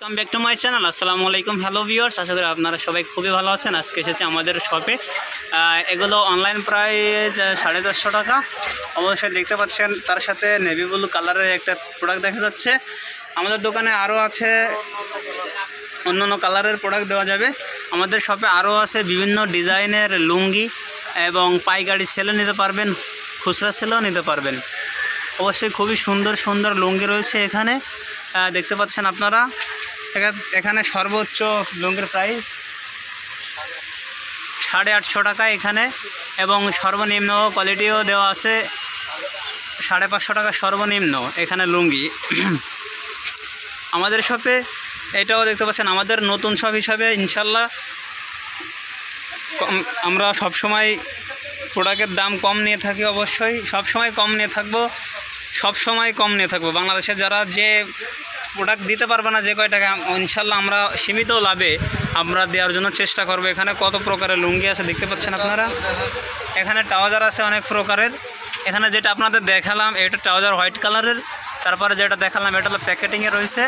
Welcome back to my channel. আসসালামু আলাইকুম, hello viewers, আশা করি আপনারা সবাই খুবই ভালো আছেন। আজকে এসেছি আমাদের শপে। এগুলো অনলাইন প্রাইস 450 টাকা। অবশ্যই দেখতে পাচ্ছেন, তার সাথে নেভি ব্লু কালারের একটা প্রোডাক্ট দেখা যাচ্ছে। আমাদের দোকানে আরও আছে অন্য কালারের প্রোডাক্ট দেওয়া যাবে। আমাদের শপে আরও আছে বিভিন্ন ডিজাইনের লুঙ্গি এবং পাইকারি সেলও নিতে পারবেন, খুচরা সেলও নিতে পারবেন। অবশ্যই খুবই সুন্দর সুন্দর লুঙ্গি রয়েছে এখানে, দেখতে পাচ্ছেন আপনারা। এখানে সর্বোচ্চ লুঙ্গির প্রাইস 850 টাকা এখানে, এবং সর্বনিম্ন কোয়ালিটিও দেওয়া আছে 550 টাকা সর্বনিম্ন এখানে লুঙ্গি। আমাদের শপে এটাও দেখতে পাচ্ছেন, আমাদের নতুন শপ হিসাবে ইনশাল্লাহ আমরা সবসময় প্রোডাক্টের দাম কম নিয়ে থাকি। অবশ্যই সবসময় কম নিয়ে থাকবো, সবসময় কম নিয়ে থাকবো। বাংলাদেশে যারা যে প্রোডাক্ট দিতে পারবে না যে কয় টাকা, ইনশাল্লাহ আমরা সীমিত লাভে আমরা দেওয়ার জন্য চেষ্টা করব। এখানে কত প্রকারের লুঙ্গি আছে দেখতে পাচ্ছেন আপনারা। এখানে ট্রাউজার আছে অনেক প্রকারের। এখানে যেটা আপনাদের দেখালাম এটা ট্রাউজার হোয়াইট কালারের, তারপরে যেটা দেখালাম এটা হলো প্যাকেটিংয়ে রয়েছে।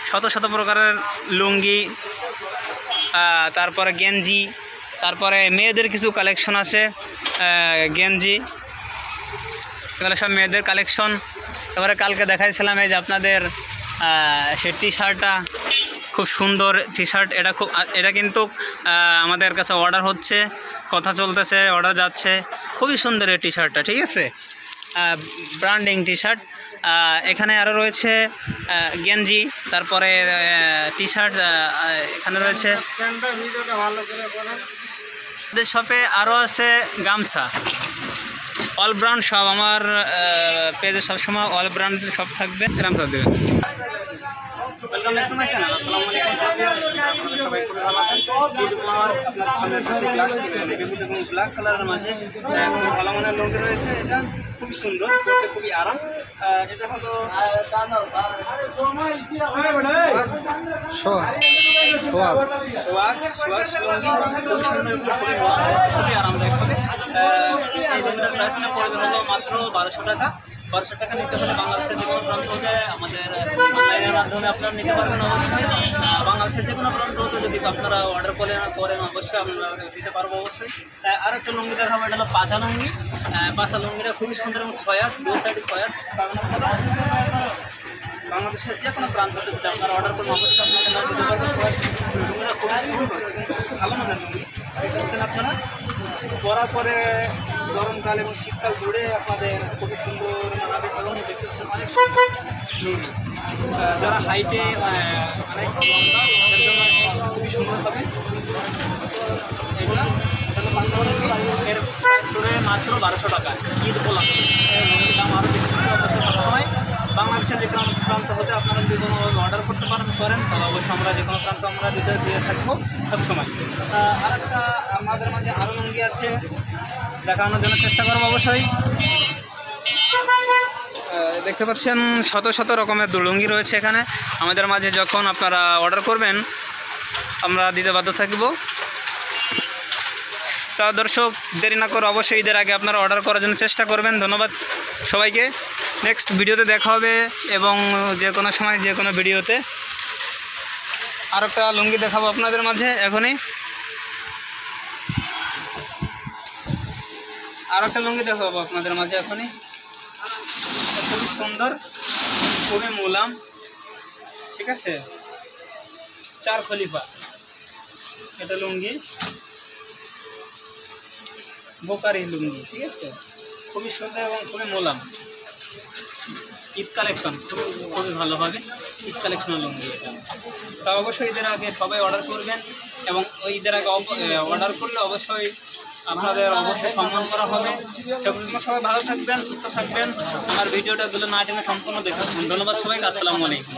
শত শত প্রকারের লুঙ্গি, তারপরে গেঞ্জি, তারপরে মেয়েদের কিছু কালেকশন আছে গেঞ্জি, এগুলো সব মেয়েদের কালেকশন। এবারে কালকে দেখাইছিলাম এই যে আপনাদের সে টি শার্টটা, খুব সুন্দর টি শার্ট। এটা কিন্তু আমাদের কাছে অর্ডার হচ্ছে, কথা চলতেছে, অর্ডার যাচ্ছে। খুবই সুন্দর এই টি শার্টটা, ঠিক আছে, ব্র্যান্ডিং টি শার্ট। এখানে আরও রয়েছে গেঞ্জি, তারপরে টি শার্ট এখানে রয়েছে। আমাদের শপে আরও আছে গামছা, অল ব্র্যান্ড সব। আমার পেজে সবসময় অল ব্র্যান্ডের সব থাকবে। গামছা দেবেন। Welcome back to my channel. আসসালামু আলাইকুম, সবাই খুবই ভালো আছেন। ঈদ উপহার আপনার সামনের সাথে ব্ল্যাক কালারের মাঝে খুবই ভালো মানের লুঙ্গি রয়েছে। এটা খুবই সুন্দর, পরতে খুবই আরাম। এটা হলো খুবই সুন্দর, খুবই আরামদায়ক হবে। এই লুঙ্গিটার প্রাইসটা পড়বে হলো মাত্র 1200 টাকা। 1200 টাকা নিতে হলে বাংলাদেশের যে কোনো প্রান্ত হতে আমাদের অনলাইনের মাধ্যমে আপনারা নিতে পারবেন। অবশ্যই বাংলাদেশের যে কোনো প্রান্ত হতে যদি আপনারা অর্ডার করেন অবশ্যই আপনারা দিতে পারবো। অবশ্যই আর একটা লুঙ্গি দেখাবো, এটা হলো পাঁচা লুঙ্গি। পাঁচা লুঙ্গিটা খুবই সুন্দর এবং 6 হাত, দু সাইডে 6 হাত। বাংলাদেশের যে কোনো প্রান্ত হতে যদি আপনারা অর্ডার করেন অবশ্যই আপনাদের নাম দিতে পারবেন। লুঙ্গিটা খুবই সুন্দর, ভালো মানের লুঙ্গি। দেখছেন আপনারা, পরার পরে গরমকাল এবং শীতকাল জুড়ে আপনাদের খুবই সুন্দর মানাবে। এবং দেখতে পাচ্ছেন অনেক সুন্দর লুঙ্গি, যারা হাইটে অনেক লম্বা তাদের জন্য খুবই সুন্দর হবে এগুলো। এর প্রাইস পড়ে মাত্র 1200 টাকা। ঈদ উপলক্ষে লুঙ্গির দাম আরও বেশি হবে। অবশ্যই সবসময় বাংলাদেশের যে কোনো প্রান্ত হতে আপনারা যদি কোনোভাবে অর্ডার করতে করেন তাহলে অবশ্যই আমরা যে কোনো প্রান্ত আমরা দিয়ে থাকবো সবসময়। আর একটা আমাদের মাঝে আরও লুঙ্গি আছে, দেখানোর জন্য চেষ্টা করবো। অবশ্যই দেখতে পাচ্ছেন শত শত রকমের লুঙ্গি রয়েছে এখানে আমাদের মাঝে। যখন আপনারা অর্ডার করবেন আমরা দিতে বাধ্য থাকব। তা দর্শক, দেরি না করে অবশ্যই ঈদের আগে আপনারা অর্ডার করার জন্য চেষ্টা করবেন। ধন্যবাদ সবাইকে। নেক্সট ভিডিওতে দেখা হবে, এবং যে কোনো সময় যে কোনো ভিডিওতে আর একটা লুঙ্গি দেখাবো আপনাদের মাঝে। এখনই আর একটা লুঙ্গি দেখাবো আপনাদের মাঝে এখনই। খুবই সুন্দর, খুবই মোলাম, ঠিক আছে, 4 খলিফা এটা লুঙ্গি, বোকারি লুঙ্গি, ঠিক আছে, খুবই সুন্দর এবং খুবই মোলাম। ঈদ কালেকশন খুবই ভালো হবে, ঈদ কালেকশনের লুঙ্গি এটা। তা অবশ্যই ঈদের আগে সবাই অর্ডার করবেন, এবং ওই ঈদের আগে অর্ডার করলে অবশ্যই আপনাদের অবশ্যই সম্মান করা হবে। সবাই ভালো থাকবেন, সুস্থ থাকবেন। আমার ভিডিওটাগুলো না টেনে সম্পূর্ণ দেখে। ধন্যবাদ সবাইকে। আসসালামু আলাইকুম।